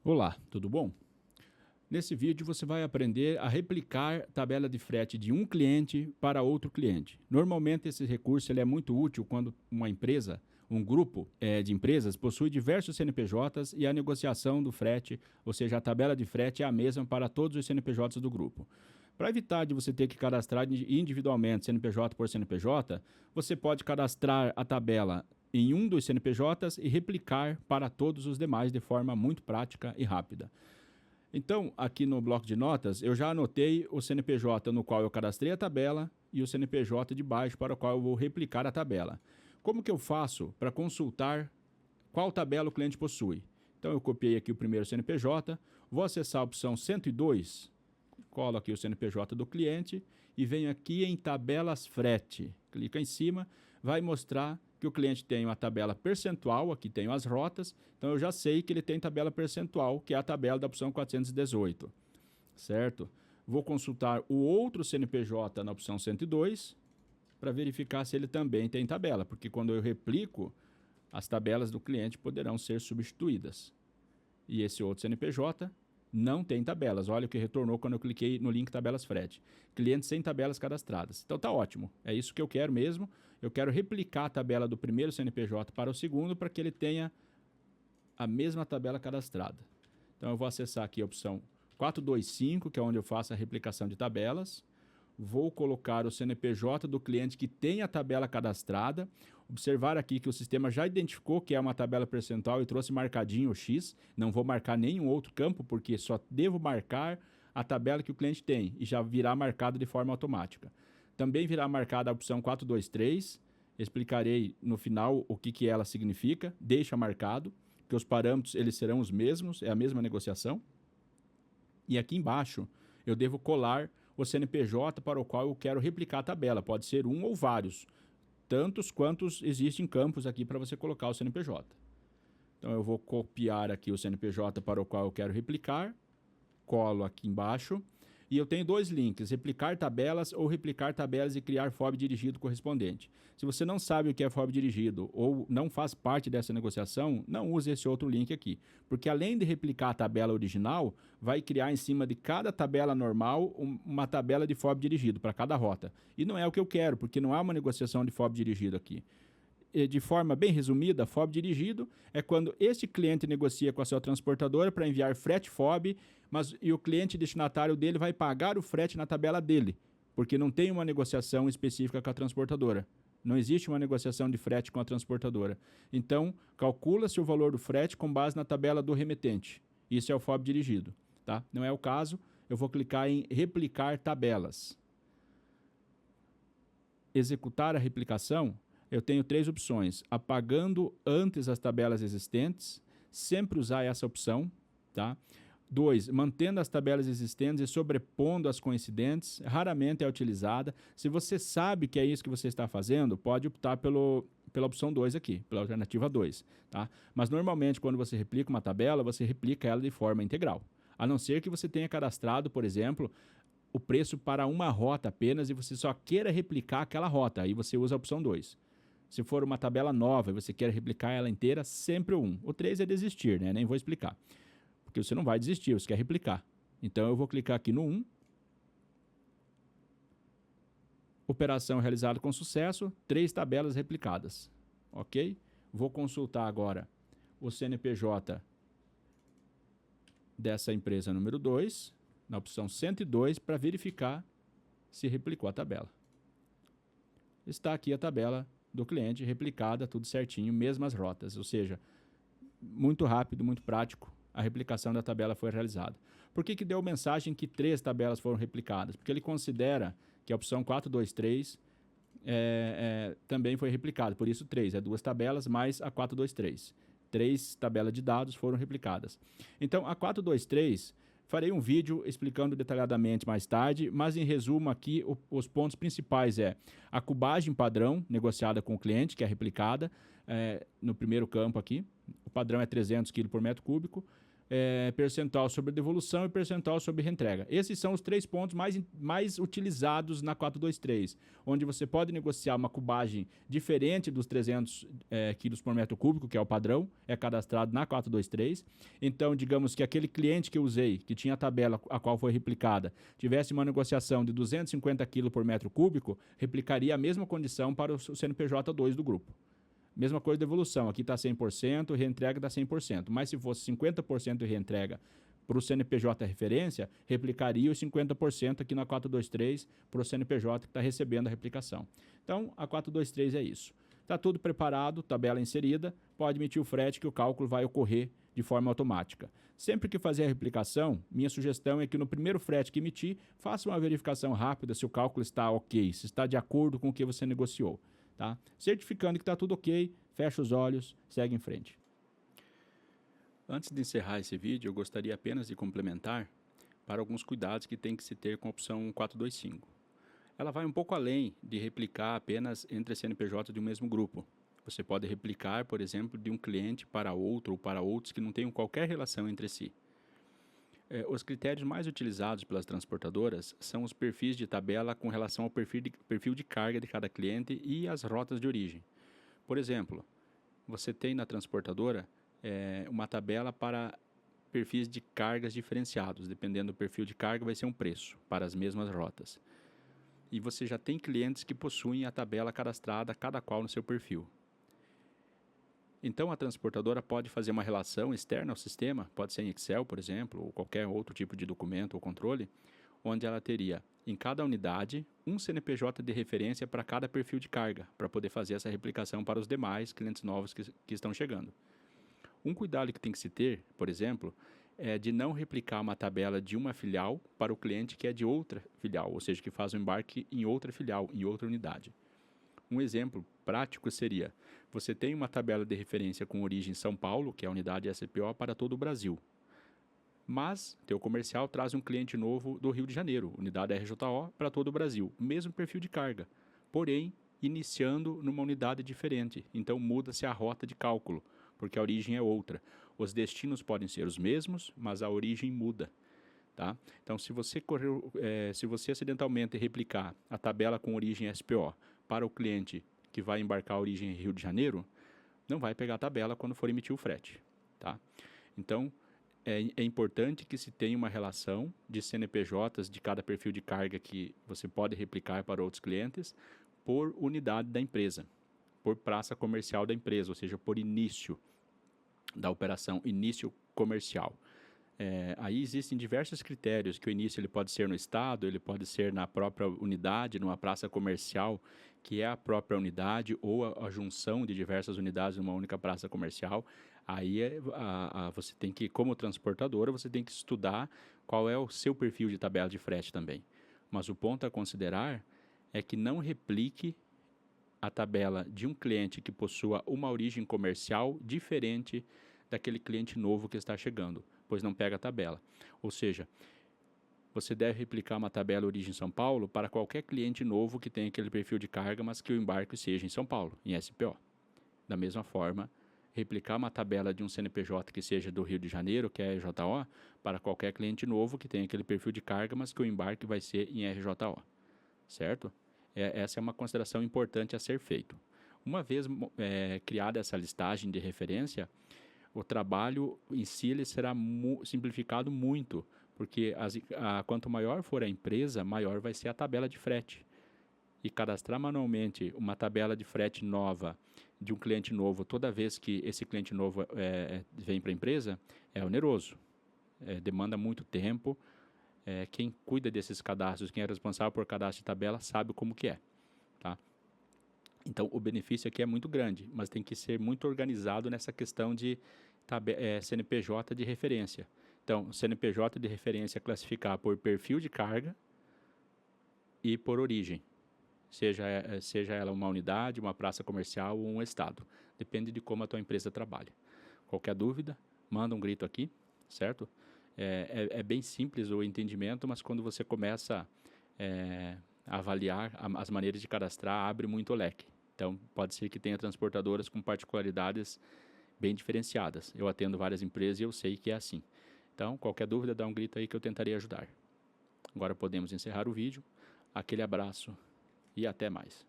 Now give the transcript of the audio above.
Olá, tudo bom? Nesse vídeo você vai aprender a replicar tabela de frete de um cliente para outro cliente. Normalmente esse recurso ele é muito útil quando uma empresa, um grupo de empresas possui diversos CNPJs e a negociação do frete, ou seja, a tabela de frete é a mesma para todos os CNPJs do grupo. Para evitar de você ter que cadastrar individualmente CNPJ por CNPJ, você pode cadastrar a tabela em um dos CNPJs e replicar para todos os demais de forma muito prática e rápida. Então, aqui no bloco de notas, eu já anotei o CNPJ no qual eu cadastrei a tabela e o CNPJ de baixo para o qual eu vou replicar a tabela. Como que eu faço para consultar qual tabela o cliente possui? Então, eu copiei aqui o primeiro CNPJ, vou acessar a opção 102, colo aqui o CNPJ do cliente e venho aqui em tabelas frete. Clica em cima, vai mostrar que o cliente tem uma tabela percentual, aqui tenho as rotas, então eu já sei que ele tem tabela percentual, que é a tabela da opção 418, certo? Vou consultar o outro CNPJ na opção 102 para verificar se ele também tem tabela, porque quando eu replico, as tabelas do cliente poderão ser substituídas. E esse outro CNPJ não tem tabelas. Olha o que retornou quando eu cliquei no link tabelas frete. Clientes sem tabelas cadastradas. Então tá ótimo. É isso que eu quero mesmo. Eu quero replicar a tabela do primeiro CNPJ para o segundo para que ele tenha a mesma tabela cadastrada. Então eu vou acessar aqui a opção 425, que é onde eu faço a replicação de tabelas. Vou colocar o CNPJ do cliente que tem a tabela cadastrada. Observar aqui que o sistema já identificou que é uma tabela percentual e trouxe marcadinho o X. Não vou marcar nenhum outro campo, porque só devo marcar a tabela que o cliente tem e já virá marcado de forma automática. Também virá marcada a opção 423. Explicarei no final o que ela significa. Deixa marcado, que os parâmetros eles serão os mesmos, é a mesma negociação. E aqui embaixo eu devo colar o CNPJ para o qual eu quero replicar a tabela. Pode ser um ou vários, tantos quantos existem campos aqui para você colocar o CNPJ. Então eu vou copiar aqui o CNPJ para o qual eu quero replicar, colo aqui embaixo. E eu tenho dois links, replicar tabelas ou replicar tabelas e criar FOB dirigido correspondente. Se você não sabe o que é FOB dirigido ou não faz parte dessa negociação, não use esse outro link aqui. Porque além de replicar a tabela original, vai criar em cima de cada tabela normal uma tabela de FOB dirigido para cada rota. E não é o que eu quero, porque não há uma negociação de FOB dirigido aqui. De forma bem resumida, FOB dirigido é quando este cliente negocia com a sua transportadora para enviar frete FOB, e o cliente destinatário dele vai pagar o frete na tabela dele, porque não tem uma negociação específica com a transportadora. Não existe uma negociação de frete com a transportadora. Então, calcula-se o valor do frete com base na tabela do remetente. Isso é o FOB dirigido. Tá? Não é o caso, eu vou clicar em replicar tabelas. Executar a replicação. Eu tenho três opções: apagando antes as tabelas existentes, sempre usar essa opção, tá? 2, mantendo as tabelas existentes e sobrepondo as coincidentes, raramente é utilizada. Se você sabe que é isso que você está fazendo, pode optar pela opção 2 aqui, pela alternativa 2, tá? Mas normalmente quando você replica uma tabela, você replica ela de forma integral. A não ser que você tenha cadastrado, por exemplo, o preço para uma rota apenas e você só queira replicar aquela rota, aí você usa a opção 2. Se for uma tabela nova e você quer replicar ela inteira, sempre o 1. O 3 é desistir, né? Nem vou explicar. Porque você não vai desistir, você quer replicar. Então eu vou clicar aqui no 1. Operação realizada com sucesso, 3 tabelas replicadas. Ok? Vou consultar agora o CNPJ dessa empresa número 2, na opção 102, para verificar se replicou a tabela. Está aqui a tabela do cliente replicada, tudo certinho, mesmas rotas, ou seja, muito rápido, muito prático, a replicação da tabela foi realizada. Por que deu mensagem que 3 tabelas foram replicadas? Porque ele considera que a opção 423 também foi replicada, por isso 3, 2 tabelas mais a 423. 3 tabelas de dados foram replicadas. Então, a 423, farei um vídeo explicando detalhadamente mais tarde, mas em resumo aqui, os pontos principais a cubagem padrão negociada com o cliente, que é replicada no primeiro campo aqui. O padrão é 300 kg por metro cúbico. percentual sobre devolução e percentual sobre reentrega. Esses são os 3 pontos mais utilizados na 423, onde você pode negociar uma cubagem diferente dos 300 quilos por metro cúbico, que é o padrão, é cadastrado na 423. Então, digamos que aquele cliente que eu usei, que tinha a tabela a qual foi replicada, tivesse uma negociação de 250 quilos por metro cúbico, replicaria a mesma condição para o CNPJ 2 do grupo. Mesma coisa de devolução, aqui está 100%, reentrega está 100%, mas se fosse 50% de reentrega para o CNPJ referência, replicaria os 50% aqui na 423 para o CNPJ que está recebendo a replicação. Então, a 423 é isso. Está tudo preparado, tabela inserida, pode emitir o frete que o cálculo vai ocorrer de forma automática. Sempre que fazer a replicação, minha sugestão é que no primeiro frete que emitir, faça uma verificação rápida se o cálculo está ok, se está de acordo com o que você negociou. Tá? Certificando que está tudo ok, fecha os olhos, segue em frente. Antes de encerrar esse vídeo, eu gostaria apenas de complementar para alguns cuidados que tem que se ter com a opção 425. Ela vai um pouco além de replicar apenas entre CNPJ de um mesmo grupo. Você pode replicar, por exemplo, de um cliente para outro ou para outros que não tenham qualquer relação entre si. Os critérios mais utilizados pelas transportadoras são os perfis de tabela com relação ao perfil de carga de cada cliente e as rotas de origem. Por exemplo, você tem na transportadora uma tabela para perfis de cargas diferenciados. Dependendo do perfil de carga, vai ser um preço para as mesmas rotas. E você já tem clientes que possuem a tabela cadastrada, cada qual no seu perfil. Então, a transportadora pode fazer uma relação externa ao sistema, pode ser em Excel, por exemplo, ou qualquer outro tipo de documento ou controle, onde ela teria, em cada unidade, um CNPJ de referência para cada perfil de carga, para poder fazer essa replicação para os demais clientes novos que estão chegando. Um cuidado que tem que se ter, por exemplo, é de não replicar uma tabela de uma filial para o cliente que é de outra filial, ou seja, que faz o embarque em outra filial, em outra unidade. Um exemplo prático seria, você tem uma tabela de referência com origem São Paulo, que é a unidade SPO, para todo o Brasil. Mas, teu comercial traz um cliente novo do Rio de Janeiro, unidade RJO, para todo o Brasil. Mesmo perfil de carga, porém, iniciando numa unidade diferente. Então, muda-se a rota de cálculo, porque a origem é outra. Os destinos podem ser os mesmos, mas a origem muda. Tá? Então, se você acidentalmente replicar a tabela com origem SPO para o cliente que vai embarcar a origem Rio de Janeiro, não vai pegar a tabela quando for emitir o frete. Tá? Então, é importante que se tenha uma relação de CNPJs de cada perfil de carga que você pode replicar para outros clientes por unidade da empresa, por praça comercial da empresa, ou seja, por início da operação, início comercial. Aí existem diversos critérios, que o início ele pode ser no estado, ele pode ser na própria unidade, numa praça comercial, que é a própria unidade, ou a junção de diversas unidades numa única praça comercial. Aí você tem que, como transportadora, você tem que estudar qual é o seu perfil de tabela de frete também. Mas o ponto a considerar é que não replique a tabela de um cliente que possua uma origem comercial diferente daquele cliente novo que está chegando, pois não pega a tabela. Ou seja, você deve replicar uma tabela origem São Paulo para qualquer cliente novo que tenha aquele perfil de carga, mas que o embarque seja em São Paulo, em SPO. Da mesma forma, replicar uma tabela de um CNPJ que seja do Rio de Janeiro, que é RJO, para qualquer cliente novo que tenha aquele perfil de carga, mas que o embarque vai ser em RJO. Certo? Essa é uma consideração importante a ser feito. Uma vez criada essa listagem de referência, o trabalho em si ele será simplificado muito, porque quanto maior for a empresa, maior vai ser a tabela de frete. E cadastrar manualmente uma tabela de frete nova de um cliente novo, toda vez que esse cliente novo vem para a empresa, é oneroso. Demanda muito tempo. Quem cuida desses cadastros, quem é responsável por cadastro de tabela, sabe como que é. Tá? Então, o benefício aqui é muito grande, mas tem que ser muito organizado nessa questão de CNPJ de referência. Então, CNPJ de referência é classificar por perfil de carga e por origem. Seja ela uma unidade, uma praça comercial ou um estado. Depende de como a tua empresa trabalha. Qualquer dúvida, manda um grito aqui, certo? É bem simples o entendimento, mas quando você começa a avaliar as maneiras de cadastrar, abre muito o leque. Então, pode ser que tenha transportadoras com particularidades bem diferenciadas. Eu atendo várias empresas e eu sei que é assim. Então, qualquer dúvida, dá um grito aí que eu tentarei ajudar. Agora podemos encerrar o vídeo. Aquele abraço e até mais.